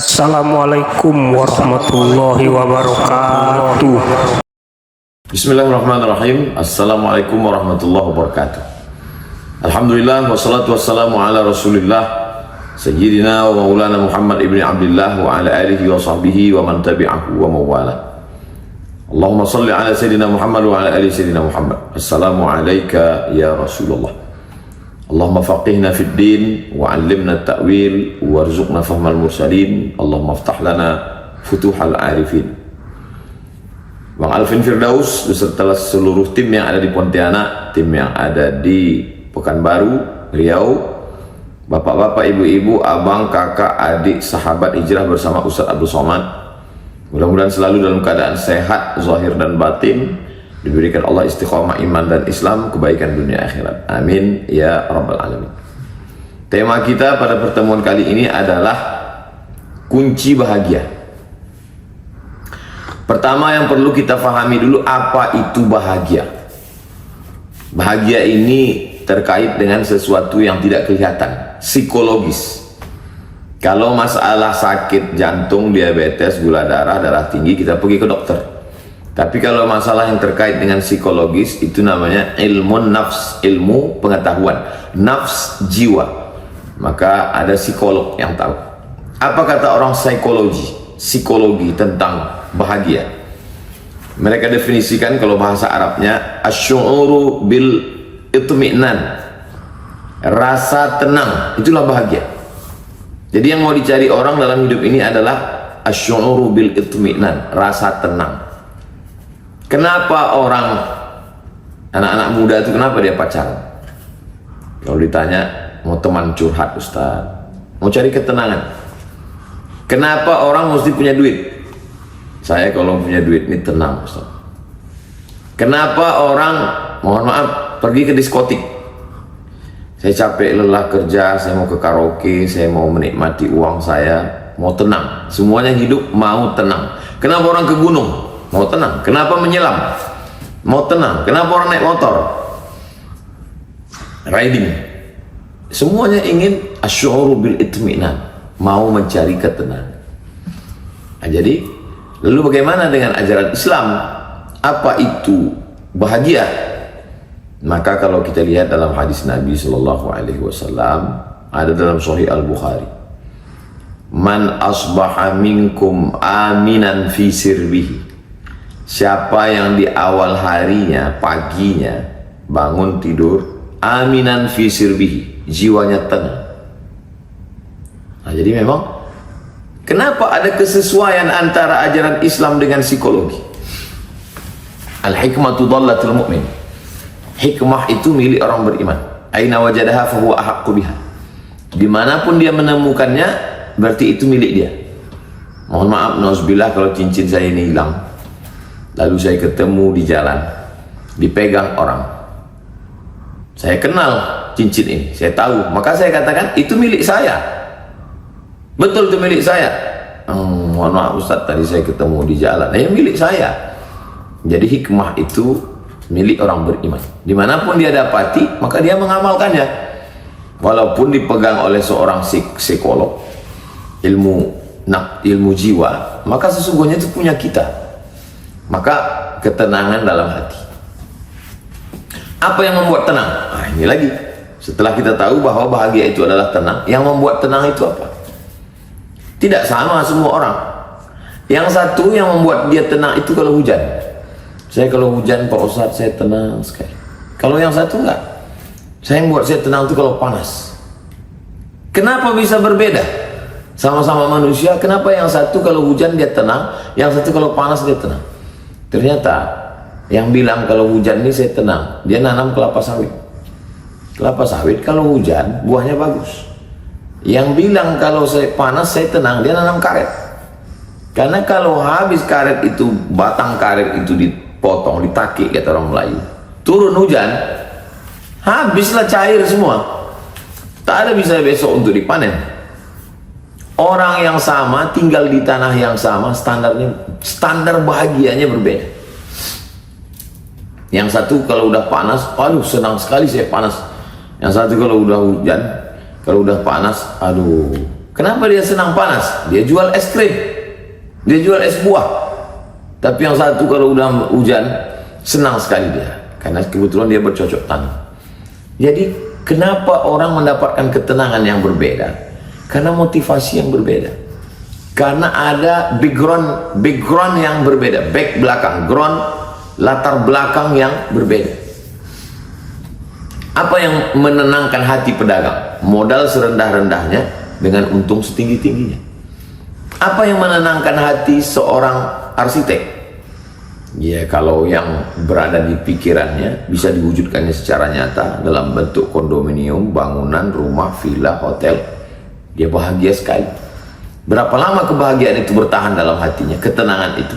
Assalamualaikum warahmatullahi wabarakatuh. Bismillahirrahmanirrahim. Assalamualaikum warahmatullahi wabarakatuh. Alhamdulillah wassalatu wassalamu ala rasulillah Sayyidina wa maulana Muhammad ibn Abdullah wa ala alihi wa sahbihi wa man tabi'ahu wa mawala. Allahumma salli ala Sayyidina Muhammad wa ala ali Sayyidina Muhammad. Assalamu alayka ya Rasulullah. Allahumma faqihna fid din wa 'allimna at-ta'wil warzuqna fahmal mursalin. Allahumma aftah lana futuhal arifin. Bang Alvin Firdaus beserta seluruh tim yang ada di Pontianak, tim yang ada di Pekanbaru, Riau, bapak-bapak, ibu-ibu, abang, kakak, adik, sahabat hijrah bersama Ustaz Abdul Somad, mudah-mudahan selalu dalam keadaan sehat, zahir dan batin, diberikan Allah istiqomah iman dan Islam, kebaikan dunia akhirat. Amin ya rabbal alamin. Tema kita pada pertemuan kali ini adalah kunci bahagia. Pertama yang perlu kita pahami dulu, apa itu bahagia. Bahagia ini terkait dengan sesuatu yang tidak kelihatan, psikologis. Kalau masalah sakit jantung, diabetes, gula darah, darah tinggi, kita pergi ke dokter. Tapi kalau masalah yang terkait dengan psikologis, itu namanya ilmu nafs, ilmu pengetahuan, nafs jiwa. Maka ada psikolog yang tahu. Apa kata orang psikologi tentang bahagia? Mereka definisikan, kalau bahasa Arabnya, asy'uru bil itmi'nan, rasa tenang, itulah bahagia. Jadi yang mau dicari orang dalam hidup ini adalah asy'uru bil itmi'nan, rasa tenang. Kenapa orang, anak-anak muda itu kenapa dia pacaran? Kalau ditanya, mau teman curhat Ustaz, mau cari ketenangan. Kenapa orang mesti punya duit? Saya kalau punya duit ini tenang Ustaz. Kenapa orang, mohon maaf, pergi ke diskotik? Saya capek lelah kerja, saya mau ke karaoke, saya mau menikmati uang saya, mau tenang. Semuanya hidup mau tenang. Kenapa orang ke gunung? Mau tenang. Kenapa menyelam? Mau tenang. Kenapa orang naik motor? Riding. Semuanya ingin asy'uru bil itmi'nan, mau mencari ketenangan. Nah, jadi lalu bagaimana dengan ajaran Islam? Apa itu bahagia? Maka kalau kita lihat dalam hadis Nabi Shallallahu Alaihi Wasallam, ada dalam Sahih Al Bukhari, man asbaha minkum aminan fi sirbihi. Siapa yang di awal harinya, paginya, bangun tidur, aminan fi sirbihi, jiwanya tenang. Nah, jadi memang, kenapa ada kesesuaian antara ajaran Islam dengan psikologi? Al-hikmatu dhallatul mu'min. Hikmah itu milik orang beriman. Aina wajadaha fahuwa ahaqqu biha. Dimanapun dia menemukannya, berarti itu milik dia. Mohon maaf, nauzubillah, kalau cincin saya ini hilang, lalu saya ketemu di jalan, dipegang orang, saya kenal cincin ini, saya tahu, maka saya katakan itu milik saya. Betul itu milik saya. Mohon maaf Ustaz, tadi saya ketemu di jalan, milik saya. Jadi hikmah itu milik orang beriman. Dimanapun dia dapati, maka dia mengamalkannya. Walaupun dipegang oleh seorang psikolog, ilmu jiwa, maka sesungguhnya itu punya kita. Maka ketenangan dalam hati. Apa yang membuat tenang? Nah, ini lagi. Setelah kita tahu bahwa bahagia itu adalah tenang, yang membuat tenang itu apa? Tidak sama semua orang. Yang satu yang membuat dia tenang itu kalau hujan. Saya kalau hujan Pak Ustadz, saya tenang sekali. Kalau yang satu enggak. Saya yang buat saya tenang itu kalau panas. Kenapa bisa berbeda? Sama-sama manusia, kenapa yang satu kalau hujan dia tenang, yang satu kalau panas dia tenang? Ternyata yang bilang kalau hujan ini saya tenang, dia nanam kelapa sawit. Kelapa sawit kalau hujan buahnya bagus. Yang bilang kalau saya panas saya tenang, dia nanam karet. Karena kalau habis karet itu, batang karet itu dipotong, ditakik kata orang Melayu, turun hujan, habislah cair semua. Tak ada bisa besok untuk dipanen. Orang yang sama, tinggal di tanah yang sama, standar bahagianya berbeda. Yang satu kalau udah panas, aduh senang sekali saya panas. Yang satu kalau udah hujan, kalau udah panas, aduh Kenapa dia senang panas? Dia jual es krim, dia jual es buah. Tapi yang satu kalau udah hujan, senang sekali dia, karena kebetulan dia bercocok tanam. Jadi kenapa orang mendapatkan ketenangan yang berbeda? Karena motivasi yang berbeda. Karena ada background yang berbeda, latar belakang yang berbeda. Apa yang menenangkan hati pedagang? Modal serendah-rendahnya dengan untung setinggi-tingginya. Apa yang menenangkan hati seorang arsitek? Ya, kalau yang berada di pikirannya bisa diwujudkannya secara nyata dalam bentuk kondominium, bangunan, rumah, villa, hotel, dia bahagia sekali. Berapa lama kebahagiaan itu bertahan dalam hatinya, ketenangan itu?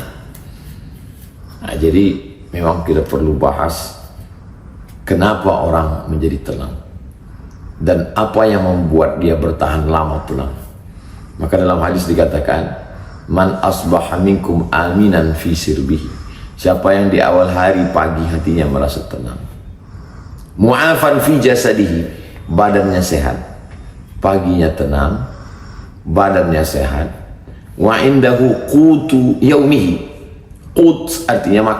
Nah, jadi memang kita perlu bahas kenapa orang menjadi tenang dan apa yang membuat dia bertahan lama tenang. Maka dalam hadis dikatakan, man asbaha minkum aminan fi sirbihi, siapa yang di awal hari pagi hatinya merasa tenang, mu'afan fi jasadihi, badannya sehat, paginya tenang, badannya sehat, wa indahu qutu yaumihi, qut artinya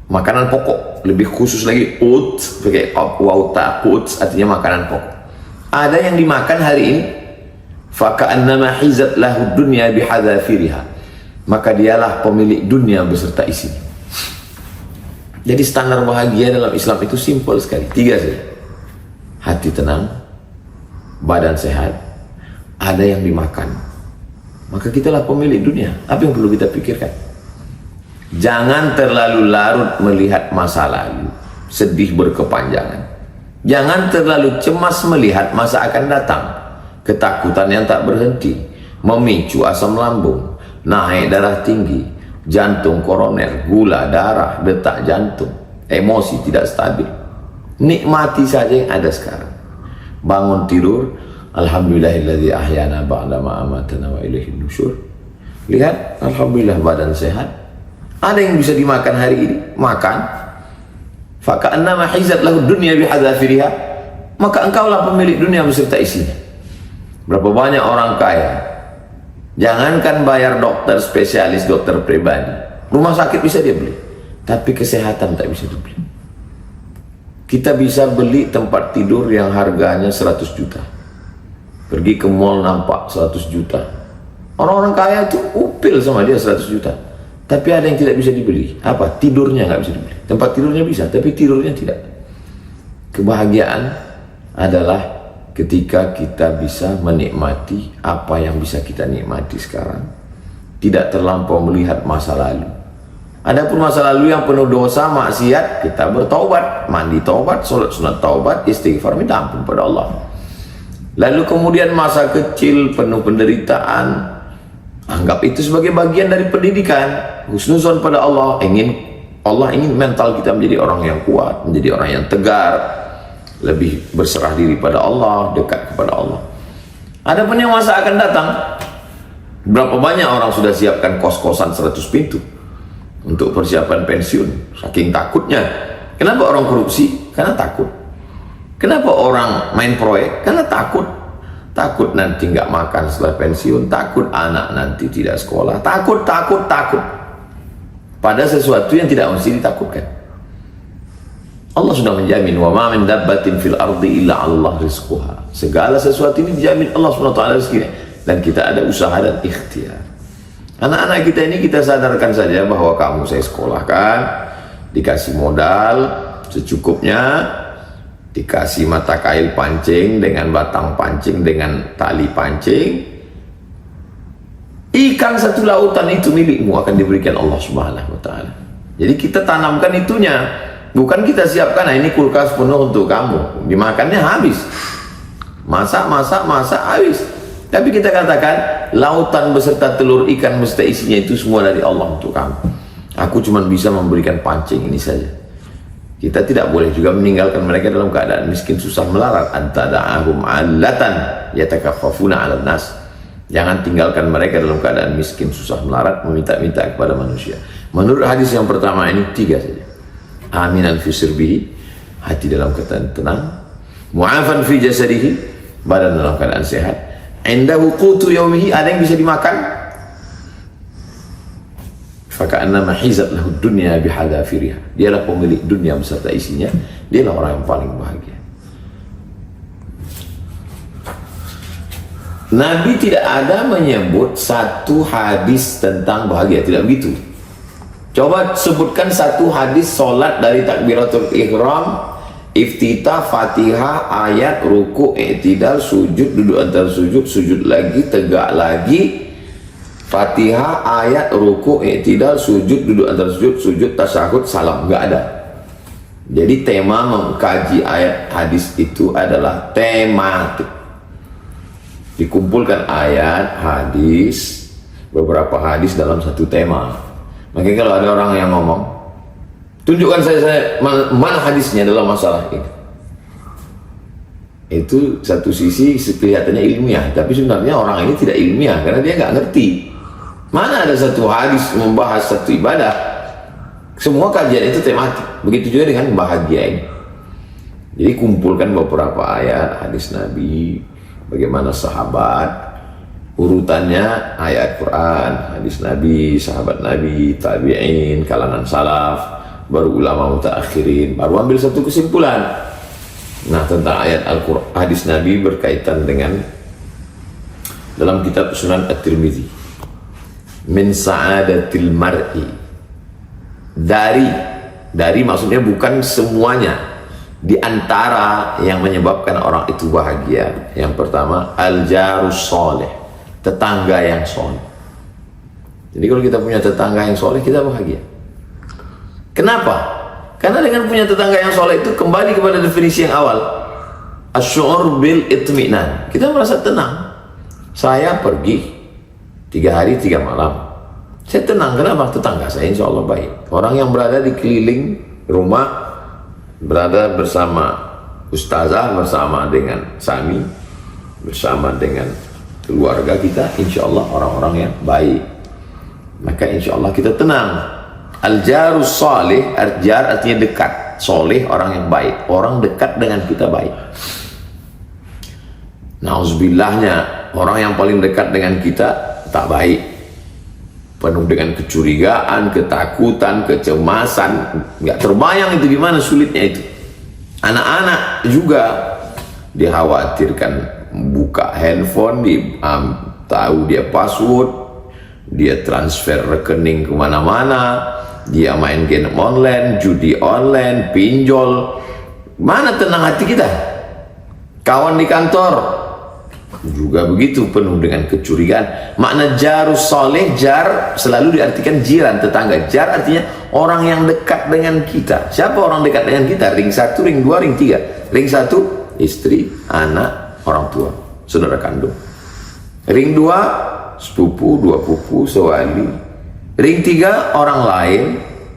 makanan pokok, lebih khusus lagi qut pakai waw ta, qut artinya makanan pokok. Ada yang dimakan hari ini, faka'annama hizat lahu dunya bihadzafiriha, maka dialah pemilik dunia beserta isinya. Jadi standar bahagia dalam Islam itu simpel sekali, 3 saja. Hati tenang, badan sehat, ada yang dimakan, maka kitalah pemilik dunia. Apa yang perlu kita pikirkan? Jangan terlalu larut melihat masa lalu, sedih berkepanjangan. Jangan terlalu cemas melihat masa akan datang. Ketakutan yang tak berhenti memicu asam lambung, naik darah tinggi, jantung koroner, gula darah, detak jantung, emosi tidak stabil. Nikmati saja yang ada sekarang. Bangun tidur, alhamdulillahilladzi ahyana ba'da ma amatana wa ilaihin nusyur. Lihat, alhamdulillah badan sehat. Ada yang bisa dimakan hari ini, makan. Faka'annama hizat lahu dunya bihadzafiriha, maka engkaulah pemilik dunia beserta isinya. Berapa banyak orang kaya, jangankan bayar dokter spesialis, dokter pribadi, rumah sakit bisa dia beli, tapi kesehatan tak bisa dibeli. Kita bisa beli tempat tidur yang harganya 100 juta, pergi ke mall nampak 100 juta. Orang-orang kaya itu upil sama dia 100 juta. Tapi ada yang tidak bisa dibeli. Apa? Tidurnya nggak bisa dibeli. Tempat tidurnya bisa, tapi tidurnya tidak. Kebahagiaan adalah ketika kita bisa menikmati apa yang bisa kita nikmati sekarang, tidak terlampau melihat masa lalu. Adapun masa lalu yang penuh dosa, maksiat, kita bertaubat, mandi taubat, sholat sunat taubat, istighfar, minta ampun pada Allah. Lalu kemudian masa kecil penuh penderitaan, anggap itu sebagai bagian dari pendidikan. Husnuzon pada Allah, Allah ingin mental kita menjadi orang yang kuat, menjadi orang yang tegar, lebih berserah diri pada Allah, dekat kepada Allah. Adapun yang masa akan datang, berapa banyak orang sudah siapkan kos-kosan 100 pintu untuk persiapan pensiun, saking takutnya. Kenapa orang korupsi? Karena takut. Kenapa orang main proyek? Karena takut. Takut nanti nggak makan setelah pensiun, takut anak nanti tidak sekolah, takut. Pada sesuatu yang tidak mesti ditakutkan. Allah sudah menjamin, wa ma min dabbatin fil ardi illa 'Allah rizquha. Segala sesuatu ini dijamin Allah SWT rezekinya, dan kita ada usaha dan ikhtiar. Anak-anak kita ini kita sadarkan saja bahwa kamu saya sekolahkan, dikasih modal secukupnya, dikasih mata kail pancing dengan batang pancing dengan tali pancing. Ikan satu lautan itu milikmu, akan diberikan Allah Subhanahu wa ta'ala. Jadi kita tanamkan itunya, bukan kita siapkan, nah ini kulkas penuh untuk kamu, dimakannya habis, masak habis. Tapi kita katakan lautan beserta telur ikan beserta isinya itu semua dari Allah untuk kamu. Aku cuma bisa memberikan pancing ini saja. Kita tidak boleh juga meninggalkan mereka dalam keadaan miskin susah melarat. Antada'ahum 'allatan yatakaffafuna 'alan nas. Jangan tinggalkan mereka dalam keadaan miskin susah melarat, meminta-minta kepada manusia. Menurut hadis yang pertama ini 3 saja. Aminan fi sirbihi, hati dalam keadaan tenang. Mu'afan fi jasadihi, badan dalam keadaan sehat. indahu qutu yaumihi, ada yang bisa dimakan, faka'annama hizat lahu dunya bihadafiriha, dialah pemilik dunia beserta isinya, dialah orang yang paling bahagia. Nabi tidak ada menyebut satu hadis tentang bahagia, tidak begitu. Coba sebutkan satu hadis solat dari takbiratul ihram, iftitah, fatihah, ayat, ruku, i'tidal, sujud, duduk antar sujud, sujud lagi, tegak lagi, fatihah, ayat, ruku, i'tidal, sujud, duduk antar sujud, sujud, tasyahud, salam. Nggak ada. Jadi tema mengkaji ayat hadis itu adalah tematik. Dikumpulkan ayat, hadis, beberapa hadis dalam satu tema. Makanya kalau ada orang yang ngomong, tunjukkan saya mana hadisnya dalam masalah ini, itu satu sisi kelihatannya ilmiah, tapi sebenarnya orang ini tidak ilmiah karena dia nggak ngerti. Mana ada satu hadis membahas satu ibadah. Semua kajian itu tematik. Begitu juga dengan bahagia ini. Jadi kumpulkan beberapa ayat hadis Nabi, bagaimana sahabat, urutannya ayat Quran, hadis Nabi, sahabat Nabi, tabi'in, kalangan salaf, baru ulama mutaakhirin, baru ambil satu kesimpulan. Nah, tentang ayat Al-Quran, hadis Nabi berkaitan dengan dalam kitab Sunan At-Tirmidzi, min sa'adatil mar'i, dari maksudnya bukan semuanya, di antara yang menyebabkan orang itu bahagia. Yang pertama, al-jarus soleh, tetangga yang soleh. Jadi kalau kita punya tetangga yang soleh, kita bahagia. Kenapa? Karena dengan punya tetangga yang soleh itu kembali kepada definisi yang awal, asy'ur bil itminan. Kita merasa tenang. Saya pergi 3 hari 3 malam, saya tenang. Kenapa? Tetangga saya insya Allah baik. Orang yang berada di keliling rumah, berada bersama ustazah, bersama dengan Sami, bersama dengan keluarga kita, insya Allah orang-orang yang baik. Maka insya Allah kita tenang. Al-jarus soleh, jar artinya dekat, soleh orang yang baik, orang dekat dengan kita baik. Naudzubillahnya, orang yang paling dekat dengan kita tak baik, penuh dengan kecurigaan, ketakutan, kecemasan, nggak terbayang itu gimana sulitnya itu. Anak-anak juga dikhawatirkan buka handphone, tahu dia password, dia transfer rekening kemana-mana, dia main game online, judi online, pinjol. Mana tenang hati kita? Kawan di kantor juga begitu, penuh dengan kecurigaan. Makna jarus soleh, jar selalu diartikan jiran, tetangga. Jar artinya orang yang dekat dengan kita. Siapa orang dekat dengan kita? Ring 1, ring 2, ring 3. Ring 1, istri, anak, orang tua, saudara kandung. Ring 2, sepupu, 2 pupu, sewali. Ring 3, orang lain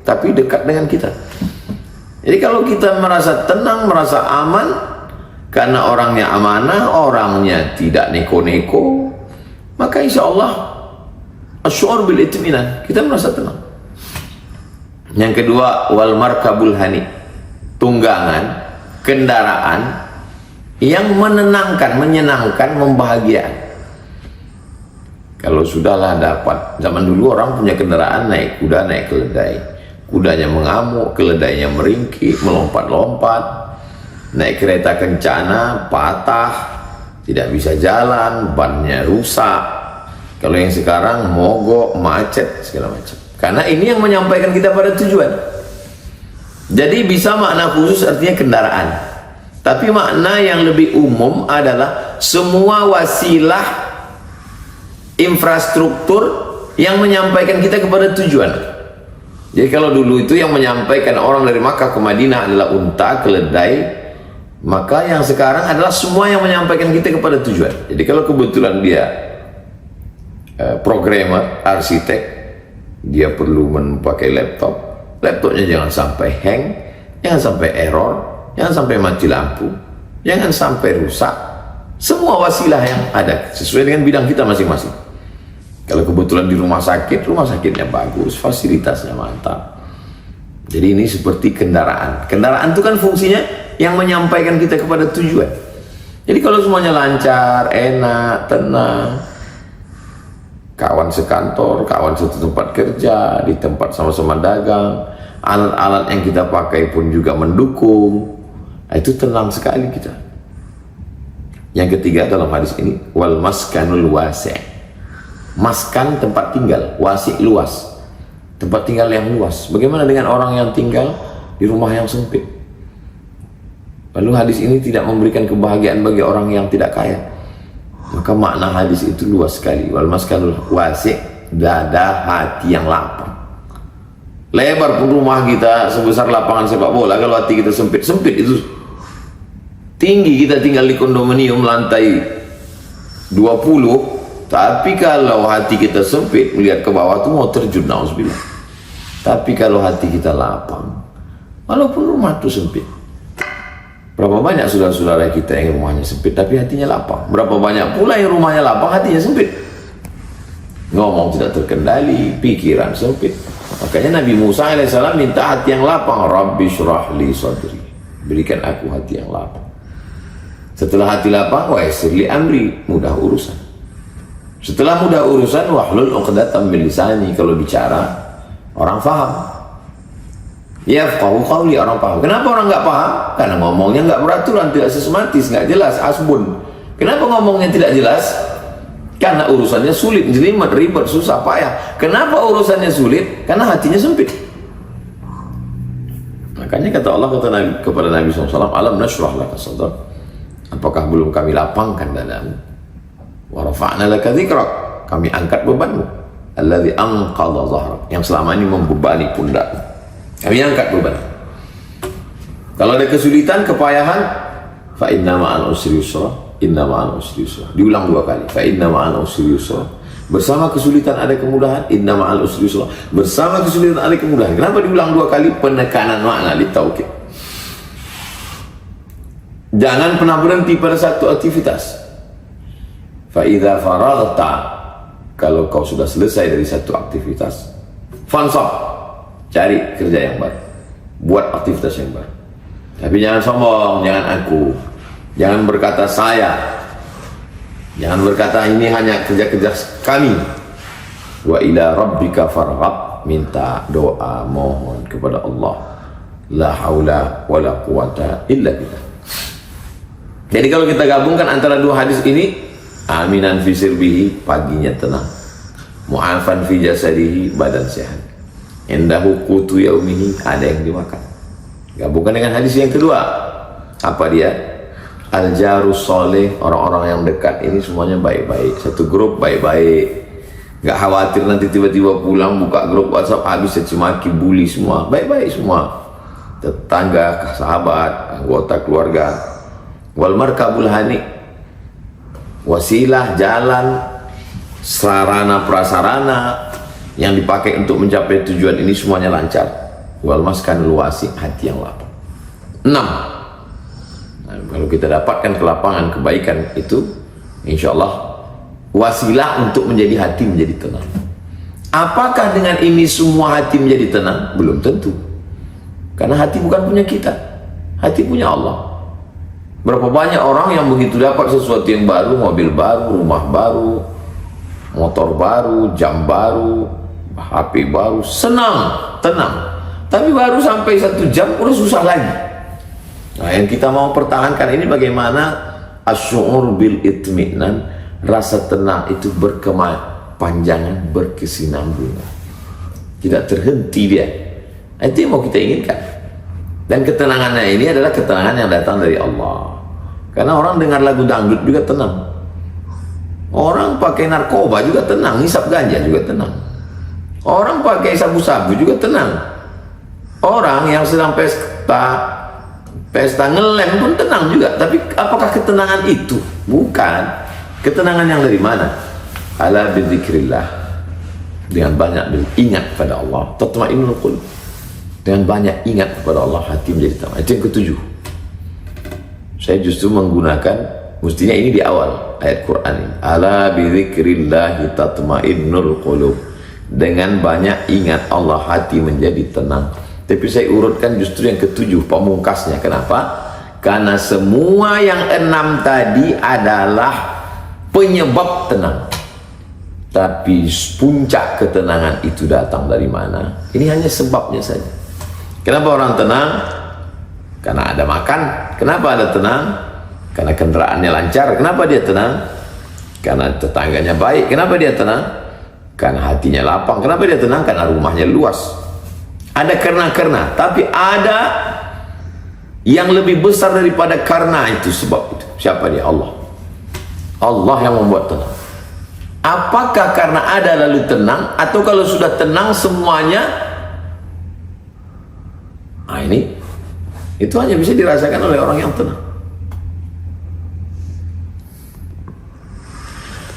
tapi dekat dengan kita. Jadi kalau kita merasa tenang, merasa aman, karena orangnya amanah, orangnya tidak neko-neko, maka insya Allah asy'ur bil itminan, kita merasa tenang. Yang kedua, wal markabul hani, tunggangan, kendaraan yang menenangkan, menyenangkan, membahagiakan. Kalau sudahlah dapat, zaman dulu orang punya kendaraan, naik kuda, naik keledai, kudanya mengamuk, keledainya meringkik, melompat-lompat. Naik kereta kencana, patah, tidak bisa jalan, bannya rusak. Kalau yang sekarang mogok, macet, segala macam. Karena ini yang menyampaikan kita pada tujuan. Jadi bisa makna khusus artinya kendaraan. Tapi makna yang lebih umum adalah semua wasilah infrastruktur yang menyampaikan kita kepada tujuan. Jadi kalau dulu itu yang menyampaikan orang dari Makkah ke Madinah adalah unta, keledai, maka yang sekarang adalah semua yang menyampaikan kita kepada tujuan. Jadi kalau kebetulan dia programmer, arsitek, dia perlu memakai laptop, laptopnya jangan sampai hang, jangan sampai error, jangan sampai mati lampu, jangan sampai rusak. Semua wasilah yang ada sesuai dengan bidang kita masing-masing. Kalau kebetulan di rumah sakitnya bagus, fasilitasnya mantap. Jadi ini seperti kendaraan. Kendaraan itu kan fungsinya yang menyampaikan kita kepada tujuan. Jadi kalau semuanya lancar, enak, tenang, kawan sekantor, kawan satu tempat kerja, di tempat sama-sama dagang, alat-alat yang kita pakai pun juga mendukung, itu tenang sekali kita. Yang ketiga dalam hadis ini, wal maskanul wasi'. Maskan tempat tinggal, wasi' luas, tempat tinggal yang luas. Bagaimana dengan orang yang tinggal di rumah yang sempit? Lalu hadis ini tidak memberikan kebahagiaan bagi orang yang tidak kaya. Maka makna hadis itu luas sekali. Wal maskanul wasi', dada hati yang lapang. Lebar pun rumah kita sebesar lapangan sepak bola, kalau hati kita sempit, sempit itu. Tinggi kita tinggal di kondominium lantai 20, tapi kalau hati kita sempit, melihat ke bawah itu mau terjun, na'udzubillah. Tapi kalau hati kita lapang, walaupun rumah itu sempit. Berapa banyak saudara-saudara kita yang rumahnya sempit tapi hatinya lapang? Berapa banyak pula yang rumahnya lapang hatinya sempit? Ngomong tidak terkendali, pikiran sempit. Makanya Nabi Musa alaihissalam minta hati yang lapang. Rabbi syrah li sadri, berikan aku hati yang lapang. Setelah hati lapang, wa yassir li amri, mudah urusan. Setelah mudah urusan, wahlul 'uqdatam min lisani, kalau bicara orang faham. Yafqahu qawli, orang paham. Kenapa orang nggak paham? Karena ngomongnya nggak beraturan, tidak sistematis, nggak jelas, asbun. Kenapa ngomongnya tidak jelas? Karena urusannya sulit, jelimet, ribet, susah, payah. Kenapa urusannya sulit? Karena hatinya sempit. Makanya kata Allah kepada Nabi SAW, alam nashrah laka sadrak, apakah belum kami lapangkan dadamu? Wa rafa'na laka dzikrak, kami angkat bebanmu. Alladzi anqadha dhahrak, yang selama ini membebani pundakmu, kami angkat beban. Kalau ada kesulitan, kepayahan, fa inna ma'al usri yusra, inna ma'al usri yusra. Diulang 2 kali. Fa inna ma'al usri yusra. Bersama kesulitan ada kemudahan. Inna ma'al usri yusra. Bersama kesulitan ada kemudahan. Kenapa diulang 2 kali? Penekanan makna li taukid. Jangan pernah berhenti pada satu aktivitas. Fa idza faraghta, kalau kau sudah selesai dari satu aktivitas, fansab, cari kerja yang baru, buat aktivitas yang baru. Tapi jangan sombong, jangan aku, jangan berkata saya, jangan berkata ini hanya kerja-kerja kami. Wa ila rabbika farghab, minta doa, mohon kepada Allah. La haula wala quwata illa billah. Jadi kalau kita gabungkan antara 2 hadis ini, aminan fi sirbihi, paginya tenang, mu'afan fi jasadihi, badan sehat, indahu qutu yaumihi, ada yang dimakan. Gabungkan dengan hadis yang kedua, apa dia? Al-jarus soleh, orang-orang yang dekat ini semuanya baik-baik, satu grup baik-baik, nggak khawatir nanti tiba-tiba pulang buka grup WhatsApp habis cacimaki, bully, semua baik-baik semua, tetangga, sahabat, anggota keluarga. Wal markabul hani, wasilah, jalan, sarana prasarana yang dipakai untuk mencapai tujuan ini semuanya lancar. Wal maskanul wasi', hati yang lapang. 6. Nah, kalau kita dapatkan kelapangan kebaikan itu, insya Allah wasilah untuk menjadi hati menjadi tenang. Apakah dengan ini semua hati menjadi tenang? Belum tentu. Karena hati bukan punya kita, hati punya Allah. Berapa banyak orang yang begitu dapat sesuatu yang baru, mobil baru, rumah baru, motor baru, jam baru, HP baru, senang, tenang. Tapi baru sampai 1 jam udah susah lagi. Nah, yang kita mau pertahankan ini bagaimana asy'ur bil itminan, rasa tenang itu berkepanjangan, berkesinambungan, tidak terhenti dia. Itu yang mau kita inginkan. Dan ketenangannya ini adalah ketenangan yang datang dari Allah. Karena orang dengar lagu dangdut juga tenang, orang pakai narkoba juga tenang, hisap ganja juga tenang, orang pakai sabu-sabu juga tenang, orang yang sedang pesta ngelem pun tenang juga. Tapi apakah ketenangan itu? Bukan. Ketenangan yang dari mana? Ala bidzikrillah, dengan banyak ingat pada Allah, tatma'innul qulub. Dengan banyak ingat kepada Allah, hati menjadi tenang. Itu yang ke-7. Saya justru menggunakan, mestinya ini di awal ayat Quran ini. Ala bidzikrillah tatma'innul qulub. Dengan banyak ingat Allah, hati menjadi tenang. Tapi saya urutkan justru yang ke-7, pamungkasnya. Kenapa? Karena semua yang 6 tadi adalah penyebab tenang. Tapi puncak ketenangan itu datang dari mana? Ini hanya sebabnya saja. Kenapa orang tenang? Karena ada makan. Kenapa ada tenang? Karena kendaraannya lancar. Kenapa dia tenang? Karena tetangganya baik. Kenapa dia tenang? Karena hatinya lapang. Kenapa dia tenang? Karena rumahnya luas. Ada karena, tapi ada yang lebih besar daripada karena itu, sebab itu. Siapa dia? Allah. Allah yang membuat tenang. Apakah karena ada lalu tenang, atau kalau sudah tenang semuanya? Nah ini, itu hanya bisa dirasakan oleh orang yang tenang.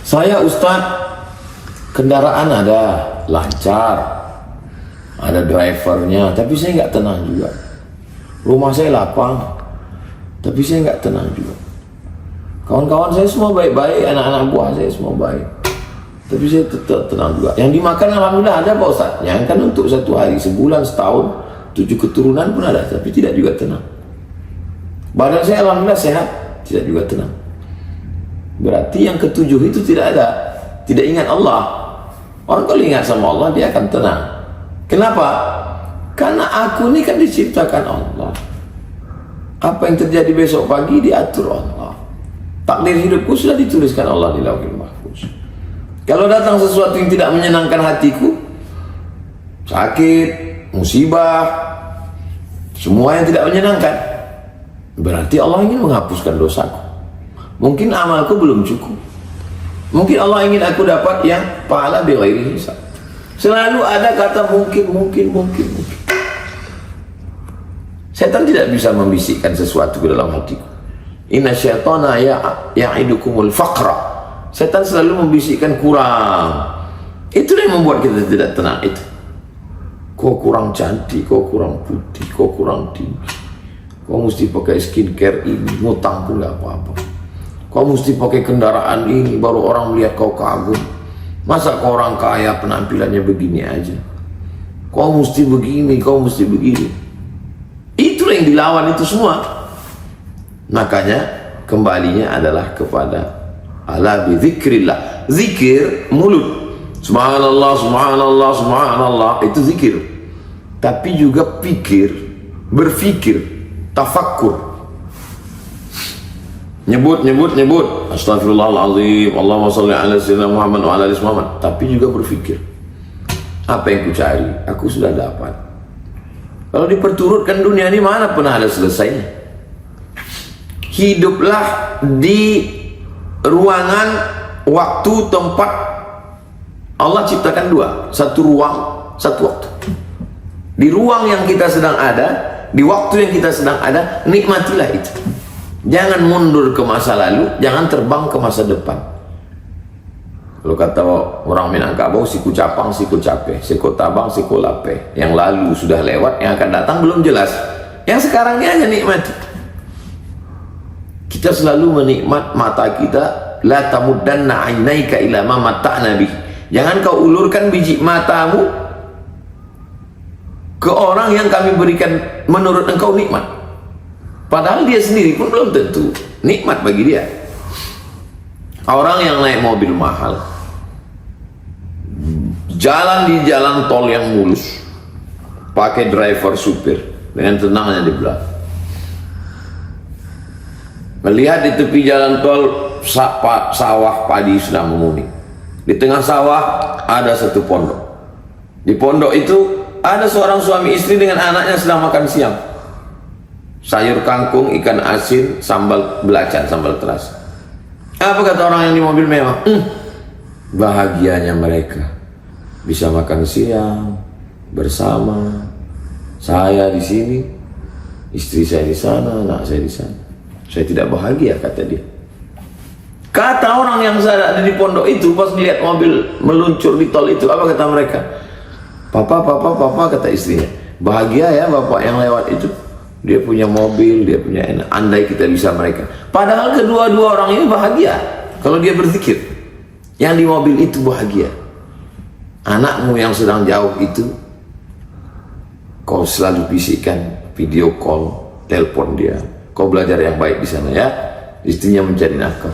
Saya Ustaz, kendaraan ada lancar, ada drivernya, tapi saya nggak tenang juga. Rumah saya lapang, tapi saya nggak tenang juga. Kawan-kawan saya semua baik-baik, anak-anak buah saya semua baik, tapi saya tetap tenang juga. Yang dimakan alhamdulillah ada Pak Ustaz, yang kan untuk 1 hari, sebulan, setahun, 7 keturunan pun ada, tapi tidak juga tenang. Badan saya alhamdulillah sehat, tidak juga tenang. Berarti yang ke-7 itu tidak ada, tidak ingat Allah. Orang kalau ingat sama Allah, dia akan tenang. Kenapa? Karena aku ini kan diciptakan Allah. Apa yang terjadi besok pagi diatur Allah. Takdir hidupku sudah dituliskan Allah di Lauhul Mahfuz. Kalau datang sesuatu yang tidak menyenangkan hatiku, sakit, musibah, semua yang tidak menyenangkan, berarti Allah ingin menghapuskan dosaku. Mungkin amalku belum cukup. Mungkin Allah ingin aku dapat yang pahala bighairi hisab. Selalu ada kata mungkin. Setan tidak bisa membisikkan sesuatu ke dalam hatiku. Inna syaitana ya'idukumul faqra. Setan selalu membisikkan kurang. Itulah yang membuat kita tidak tenang itu. Kau kurang cantik, kau kurang putih, kau kurang tinggi. Kau mesti pakai skincare ini, ngutang pun gak apa-apa. Kau mesti pakai kendaraan ini, baru orang melihat kau kagum. Masa kau orang kaya penampilannya begini aja? Kau mesti begini, kau mesti begini. Itulah yang dilawan itu semua. Makanya kembalinya adalah kepada ala bi dzikrillah. Zikir mulut. Subhanallah, subhanallah, subhanallah, itu zikir. Tapi juga pikir, berfikir, tafakkur. Nyebut. Astagfirullahaladzim, Allahumma sholli ala sayyidina Muhammad wa ala ali Muhammad. Tapi juga berfikir, apa yang ku cari, aku sudah dapat. Kalau diperturutkan dunia ini mana pernah ada selesainya. Hiduplah di ruangan, waktu, tempat. Allah ciptakan 2, satu ruang, satu waktu. Di ruang yang kita sedang ada, di waktu yang kita sedang ada, nikmatilah itu. Jangan mundur ke masa lalu, jangan terbang ke masa depan. Kalau kata orang Minangkabau, siku capang, siku cape, siku tabang, siku lape. Yang lalu sudah lewat, yang akan datang belum jelas. Yang sekarang ini hanya nikmati. Kita selalu menikmat mata kita. La tamuddanna 'ainaika ila ma matta'na bih. Jangan kau ulurkan biji matamu ke orang yang kami berikan menurut engkau nikmat. Padahal dia sendiri pun belum tentu nikmat bagi dia. Orang yang naik mobil mahal, jalan di jalan tol yang mulus, pakai driver supir dengan tenangnya di belakang, melihat di tepi jalan tol sawah padi sedang menguning. Di tengah sawah ada satu pondok. Di pondok itu ada seorang suami istri dengan anaknya sedang makan siang. Sayur kangkung, ikan asin, sambal belacan, sambal terasi. Apa kata orang yang di mobil mewah? Bahagianya mereka bisa makan siang bersama. Saya di sini, istri saya di sana, anak saya di sana. Saya tidak bahagia, kata dia. Kata orang yang ada di pondok itu pas melihat mobil meluncur di tol itu, apa kata mereka? Papa, kata istrinya. Bahagia ya bapak yang lewat itu. Dia punya mobil, dia punya enak. Andai kita bisa mereka. Padahal kedua-dua orang ini bahagia kalau dia berzikir. Yang di mobil itu bahagia. Anakmu yang sedang jauh itu, kau selalu bisikkan, video call, telepon dia. kau belajar yang baik di sana ya. Istrinya mencari nafkah.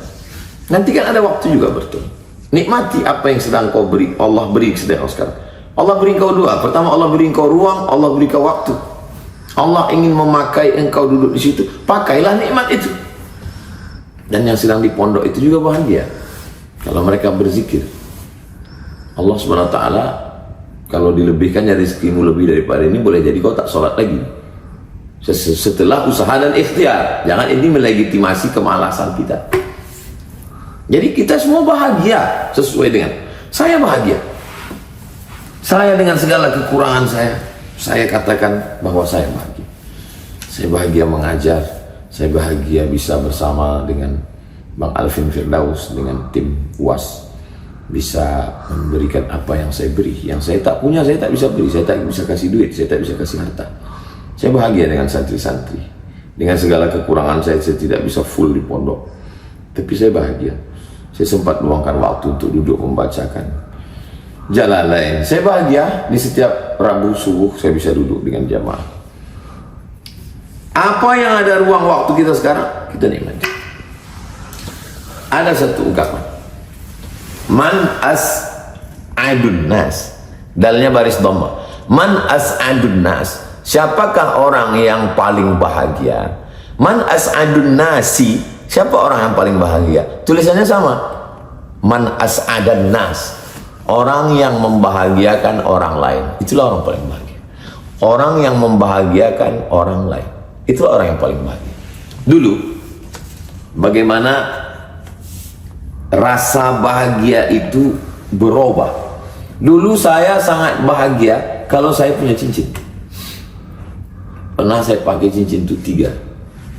Nanti kan ada waktu juga bertemu. Nikmati apa yang sedang kau beri, Allah beri sedang kau sekarang. Allah beri kau dua. Pertama, Allah beri kau ruang, Allah beri kau waktu. Allah ingin memakai engkau duduk di situ, pakailah nikmat itu. Dan yang sedang di pondok itu juga bahagia kalau mereka berzikir. Allah Subhanahu wa taala kalau dilebihkan rezekimu lebih daripada ini, boleh jadi kau tak sholat lagi setelah usaha dan ikhtiar. Jangan ini melegitimasi kemalasan kita. Jadi kita semua bahagia sesuai dengan saya bahagia. Saya dengan segala kekurangan saya katakan bahwa saya bahagia. Saya bahagia mengajar, saya bahagia bisa bersama dengan Bang Alvin Firdaus, dengan tim UAS, bisa memberikan apa yang saya beri. Yang saya tak punya, saya tak bisa beri. Saya tak bisa kasih duit, saya tak bisa kasih harta. Saya bahagia dengan santri-santri. Dengan segala kekurangan saya tidak bisa full di pondok, tapi saya bahagia. Saya sempat meluangkan waktu untuk duduk membacakan Jalalain. Saya bahagia di setiap Rabu subuh saya bisa duduk dengan jamaah. Apa yang ada ruang waktu kita sekarang, kita nikmati. Ada satu ungkapan, man as'adun nas, dalnya baris dhamma. Man as'adun nas, siapakah orang yang paling bahagia? Man as'adun nasi, siapa orang yang paling bahagia? Tulisannya sama, man as'adan nas, orang yang membahagiakan orang lain. Itulah orang paling bahagia. Orang yang membahagiakan orang lain, itulah orang yang paling bahagia. Dulu bagaimana rasa bahagia itu berubah. Dulu saya sangat bahagia kalau saya punya cincin. Pernah saya pakai cincin itu 3,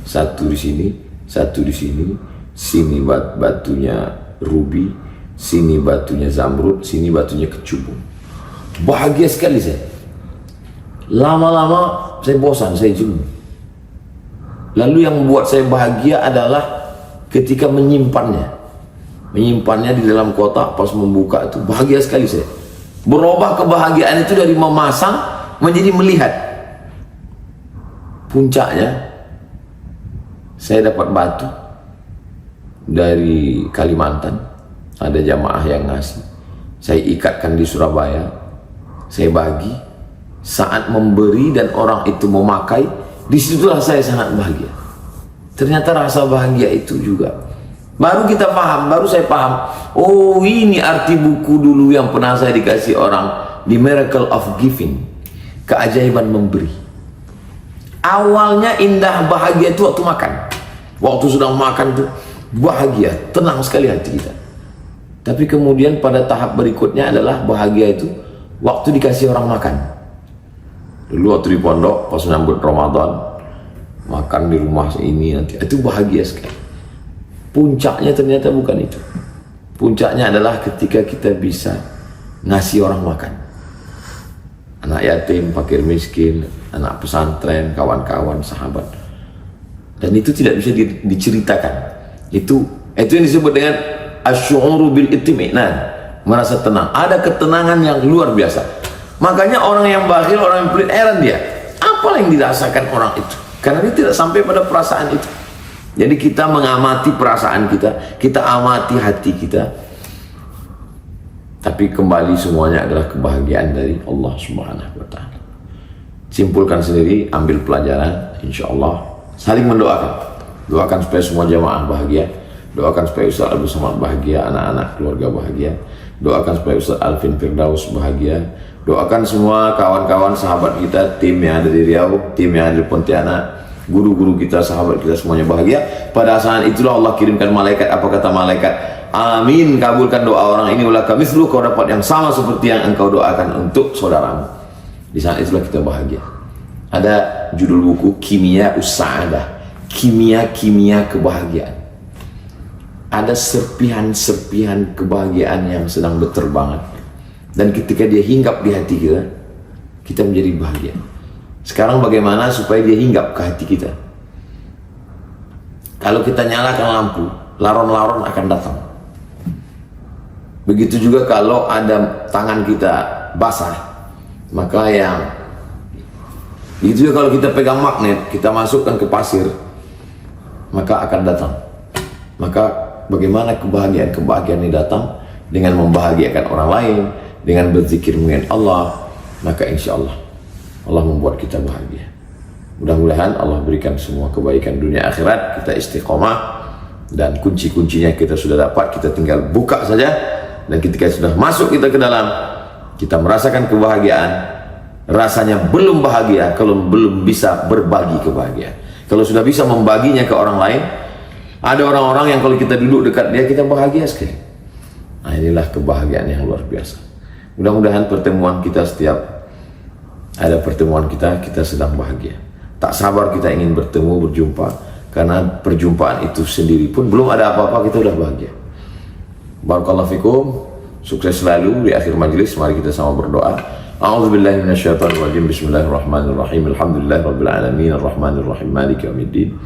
satu di sini, satu di sini, sini batunya ruby, sini batunya zamrud, sini batunya kecubung. Bahagia sekali saya. Lama-lama saya bosan, saya jenuh. Lalu yang membuat saya bahagia adalah ketika menyimpannya di dalam kotak, pas membuka itu bahagia sekali saya. Berubah kebahagiaan itu dari memasang menjadi melihat. Puncaknya saya dapat batu dari Kalimantan, ada jamaah yang ngasih, saya ikatkan di Surabaya, saya bagi. Saat memberi dan orang itu memakai, disitulah saya sangat bahagia. Ternyata rasa bahagia itu juga baru kita paham, baru saya paham. Oh, ini arti buku dulu yang pernah saya dikasih orang, The Miracle of Giving, keajaiban memberi. Awalnya indah bahagia itu waktu makan. Waktu sedang makan itu bahagia, tenang sekali hati kita. Tapi kemudian pada tahap berikutnya adalah bahagia itu waktu dikasih orang makan. Dulu waktu di pondok pas menyambut Ramadan, makan di rumah ini nanti, itu bahagia sekali. Puncaknya ternyata bukan itu. Puncaknya adalah ketika kita bisa ngasih orang makan. Anak yatim, fakir miskin, anak pesantren, kawan-kawan, sahabat. Dan itu tidak bisa diceritakan. Itu yang disebut dengan asy'uru bil itmi'nan, merasa tenang. Ada ketenangan yang luar biasa. Makanya orang yang bakhil, orang yang pelit, heran dia. Apa yang dirasakan orang itu? Karena dia tidak sampai pada perasaan itu. Jadi kita mengamati perasaan kita, kita amati hati kita. Tapi kembali semuanya adalah kebahagiaan dari Allah Subhanahu wa taala. Simpulkan sendiri, ambil pelajaran, insyaallah. Saling mendoakan. Doakan supaya semua jamaah bahagia. Doakan supaya Ustaz Abdul Somad bahagia, anak-anak keluarga bahagia. Doakan supaya Ustaz Alvin Firdaus bahagia. Doakan semua kawan-kawan sahabat kita, tim yang ada di Riau, tim yang ada di Pontianak, guru-guru kita, sahabat kita semuanya bahagia. Pada saat itulah Allah kirimkan malaikat. Apa kata malaikat? Amin, kabulkan doa orang ini, ulaka mislu, kau dapat yang sama seperti yang engkau doakan untuk saudaramu. Di saat itulah kita bahagia. Ada judul buku Kimia Usahadah, kimia kebahagiaan. Ada serpihan-serpihan kebahagiaan yang sedang berterbangan, dan ketika dia hinggap di hati kita, kita menjadi bahagia. Sekarang bagaimana supaya dia hinggap ke hati kita? Kalau kita nyalakan lampu, laron-laron akan datang. Begitu juga kalau ada tangan kita basah, maka begitu juga kalau kita pegang magnet, kita masukkan ke pasir, maka akan datang. Maka bagaimana kebahagiaan ini datang? Dengan membahagiakan orang lain, dengan berzikir mengingat Allah, maka insya Allah Allah membuat kita bahagia. Mudah-mudahan Allah berikan semua kebaikan dunia akhirat, kita istiqomah, dan kunci-kuncinya kita sudah dapat, kita tinggal buka saja. Dan ketika sudah masuk kita ke dalam, kita merasakan kebahagiaan. Rasanya belum bahagia kalau belum bisa berbagi kebahagiaan. Kalau sudah bisa membaginya ke orang lain, ada orang-orang yang kalau kita duduk dekat dia, kita bahagia sekali. Nah, inilah kebahagiaan yang luar biasa. Mudah-mudahan pertemuan kita, setiap ada pertemuan kita sedang bahagia. Tak sabar kita ingin bertemu, berjumpa, karena perjumpaan itu sendiri pun belum ada apa-apa, kita sudah bahagia. Barakallahu fikum, sukses selalu di akhir majelis. Mari kita sama berdoa. A'udzubillahi minasyaitonirrajim. Bismillahirrahmanirrahim. Alhamdulillahirabbil alamin, arrahmanirrahim, maliki yaumiddin.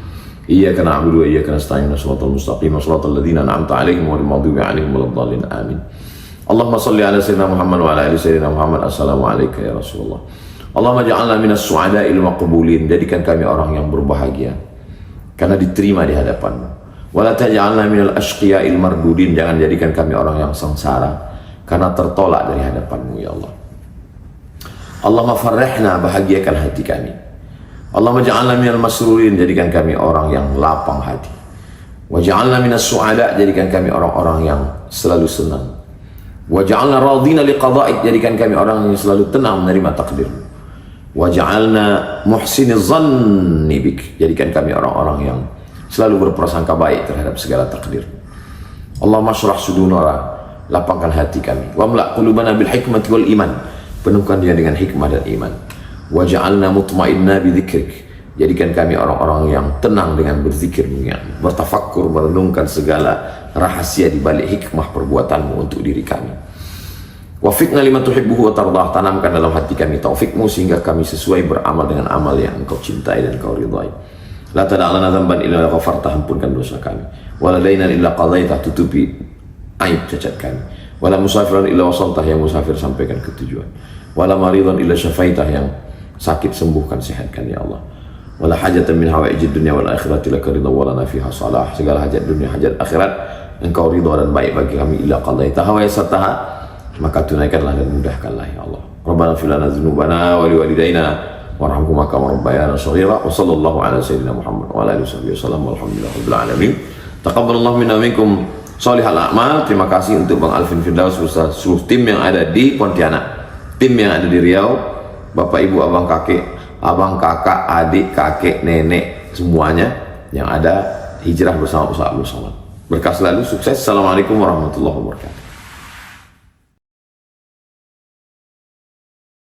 Iyyaka na'budu wa iyyaka nasta'in, shiratal mustaqim, shiratal ladzina an'amta 'alaihim ghairil maghdubi 'alaihim waladdallin. Amin. Allahumma shalli ala sayyidina Muhammad wa ala ali sayyidina Muhammad. Assalamu alayka ya Rasulullah. Allahumma ja'alna minas su'ada'il maqbulin. Jadikan kami orang yang berbahagia karena diterima di hadapan-Mu. Wa la taj'alna minal ashqiya'il mardudin. Jangan jadikan kami orang yang sengsara karena tertolak dari hadapan-Mu ya Allah. Allahumma farrihna, bahagiakan hati kami. Allahumma ja'alna minal masrurin. Jadikan kami orang yang lapang hati. Wa ja'alna minas su'ada'. Jadikan kami orang-orang yang selalu senang. Wa ja'alna radina liqada'ik. Jadikan kami orang yang selalu tenang menerima takdir-Mu. Wa ja'alna muhsiniz zanni bik. Jadikan kami orang-orang yang selalu berprasangka baik terhadap segala takdir. Allahumma syrah sudurana, lapangkan hati kami. Wa mla' qulubana bil hikmati wal iman. Penuhkan dia dengan hikmah dan iman. Wa ja'alna mutmainna bi dzikrik. Jadikan kami orang-orang yang tenang dengan berzikir, bertafakkur, merenungkan segala rahasia di balik hikmah perbuatan-Mu untuk diri kami. Wafiqna lima tuhibbuhu wa tardah. Tanamkan dalam hati kami taufik-Mu sehingga kami sesuai beramal dengan amal yang Engkau cintai dan Engkau ridhai. La tada'lana dzamban illa ghafarta. Ampunkan dosa kami. Wala dainan illa qadaita. Tutupi aib cacat kami. Wala musafiran illa wasaltah. Yang musafir sampaikan ke tujuan. Wala maridan illa syafaitah. Yang sakit sembuhkan, sehatkan ya Allah. Wala hajatan min hawaijid dunya wal akhirati laka ridha wa lana fiha salah. Segala hajat dunia, hajat akhirat Engkau ridha dan baik bagi kami. Illa qadaitaha wa yassartaha. Maka tunaikanlah dan mudahkanlah ya Allah. Rabbana fil lana dzunubana wa liwalidayna warhamhuma kama rabbayana shaghira. Wa sallallahu ala sayyidina Muhammad wa ala alihi wasallam. Walhamdulillahirabbil alamin. Taqabbalallahu minna minkum shalihal a'mal. Terima kasih untuk Bang Alvin Firdaus beserta seluruh tim yang ada di Pontianak, tim yang ada di Riau, Bapak Ibu, abang kakek, abang kakak, adik, kakek, nenek, semuanya yang ada hijrah bersama Ustaz Abdul Somad. Berkah selalu, sukses. Assalamualaikum warahmatullahi wabarakatuh.